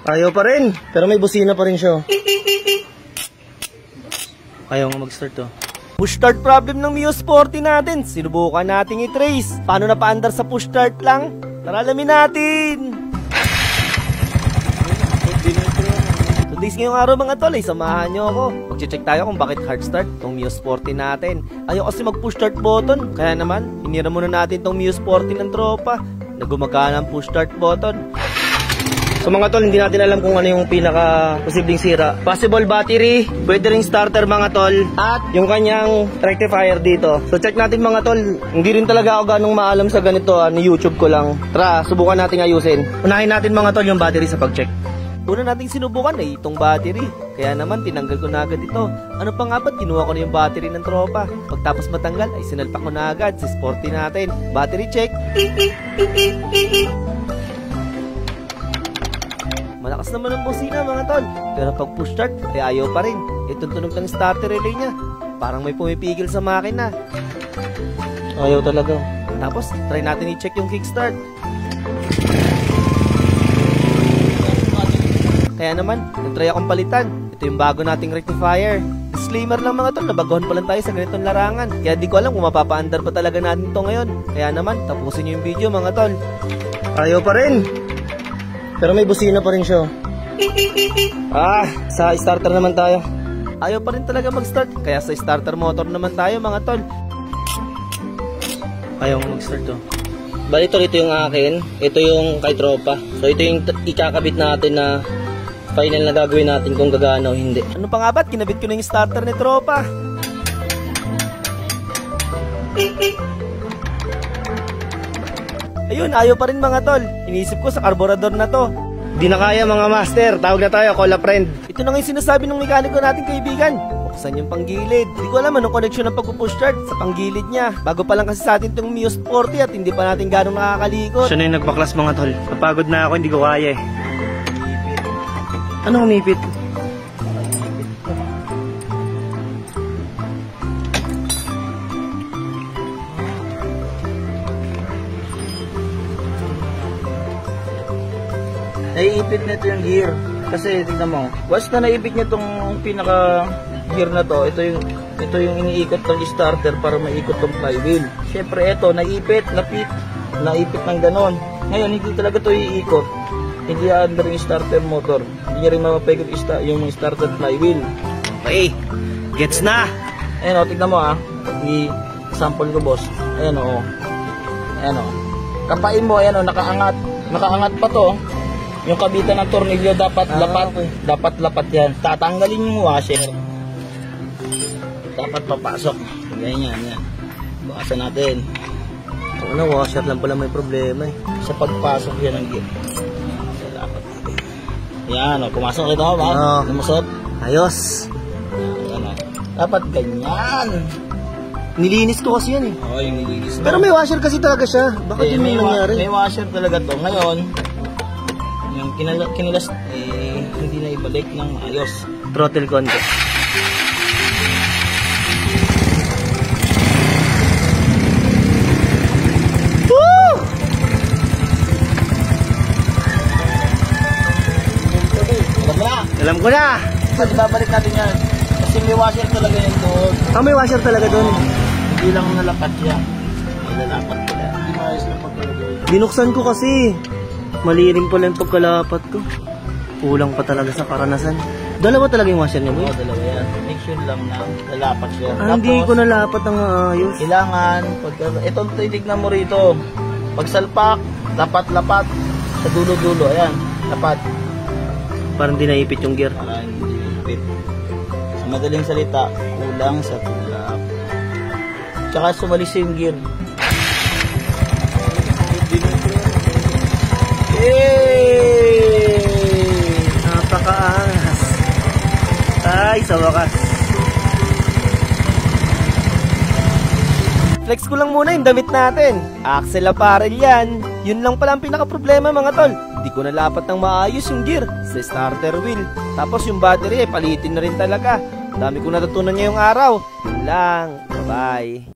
Ayaw pa rin, pero may busina pa rin siya. Ayaw nga mag-start to. Push start problem ng Mio Sporty natin. Sinubukan nating i-trace. Paano na paandar sa push start lang? Tara, alamin natin. Today's ngayong araw mga tol, ay samahan nyo ako. Mag-check tayo kung bakit hard start tong Mio Sporty natin. Ayaw kasi mag-push start button. Kaya naman, hinira muna natin tong Mio Sporty ng tropa na gumagana ang push start button. So mga tol, hindi natin alam kung ano yung pinaka-posibleng sira. Possible battery, pwede ring starter mga tol, at yung kanyang rectifier dito. So check natin mga tol, hindi rin talaga ako ganong maalam sa ganito, YouTube ko lang. Tara, subukan natin ayusin. Unahin natin mga tol yung battery sa pag-check. Una nating sinubukan ay itong battery. Kaya naman tinanggal ko na agad ito. Ano pa nga ba't kinuha ko na yung battery ng tropa? Pagtapos matanggal ay sinalpak ko na agad si Sporty natin. Battery check. Malakas naman ang busina mga tol. Pero pag push start ay ayaw pa rin. Itong tunog ng starter relay niya. Parang may pumipigil sa makina. Ayaw talaga. Tapos try natin i-check yung kickstart. Kaya naman, nag-try akong palitan. Ito yung bago nating rectifier. Disclaimer lang mga tol, nabaguhan pa lang tayo sa ganitong larangan. Kaya di ko alam kung mapapaandar pa talaga natin ito ngayon. Kaya naman, tapusin nyo yung video mga tol. Ayaw pa rin. Pero may busina pa rin siya. Sa starter naman tayo. Ayaw pa rin talaga mag-start. Kaya sa starter motor naman tayo mga tol. Ayaw mag-start to. Bali tol, ito yung akin. Ito yung kay tropa. So ito yung ikakabit natin na final na gagawin natin kung gagana o hindi. Ano pa nga ba't? Kinabit ko na yung starter ni tropa. Ayun, ayaw pa rin mga tol. Iniisip ko sa carburetor na to. Di na kaya mga master. Tawag na tayo, call a friend. Ito na nga yung sinasabi ng mekaniko natin kaibigan. Buksan yung panggilid. Di ko alam anong connection ng pag-push start sa panggilid niya. Bago pa lang kasi sa atin itong Mio Sporty at hindi pa natin ganong nakakalikot. Siya na yung nagpaklas mga tol. Napagod na ako, hindi ko kaya eh. Ano umipit? Naiipit na ito yung gear. Kasi tignan mo, once na naipit niya itong pinaka gear na to, ito yung iniikot ng starter para maikot tong flywheel. Siyempre ito, naipit ng ganon. Ngayon, hindi talaga ito iikot. Hindi under yung starter motor. Hindi niya rin mapapagod yung starter flywheel. Okay, gets na. Ayan o, tignan mo i-sample ko boss. Ayan o. Ayan o. Kapain mo, ayan o, nakaangat. Nakaangat pa to. Yung kabitan ng tornilyo dapat lapat. Okay. Dapat lapat yan. Tatanggalin yung washer. Dapat papasok. Ganyan, yan. Bukasan natin. Ano, washer lang pala may problema eh. Sa pagpasok yan ng gear. Dapat natin. Yan o, pumasok ito ba? Lumusot. Ayos. Yan o. Dapat ganyan. Nilinis ko kasi yan eh. Oo, yung nilinis. Pero may washer kasi talaga siya. Bakit yun may nangyari? May washer talaga to. Ngayon, yung kinilas hindi na ibalik ng ayos. Throttle control. Woo! Alam ko na. Kasi babalik natin yan. Kasi may washer talaga yan doon. May washer talaga doon. Hindi lang nalapat yan. May nalapat ko na. Hindi maayos na pagkalagay. Binuksan ko kasi. Mali rin pala yung pagkalapat ko. Kulang pa talaga sa karanasan. Dalawa talaga yung washer niya, boy? Oo, dalawa yan. Make sure lang na lalapat siya. Hindi ko nalapat ang ayos. Kailangan, itong titignan mo rito. Pagsalpak, lapat-lapat. Sa dulo-dulo, ayan. Lapat. Parang di naipit yung gear. Parang hindi naipit. Sa madaling salita, kulang sa tulak. Tsaka sumalis yung gear. Napakaangas. Ay, sa wakas. Flex ko lang muna yung damit natin. Axle apparel yan. Yun lang pala ang pinaka-problema mga tol. Hindi ko nalapat ng maayos yung gear sa starter wheel. Tapos yung battery palitin na rin talaga. Dami kong natutunan ngayong araw. Yun lang. Bye-bye.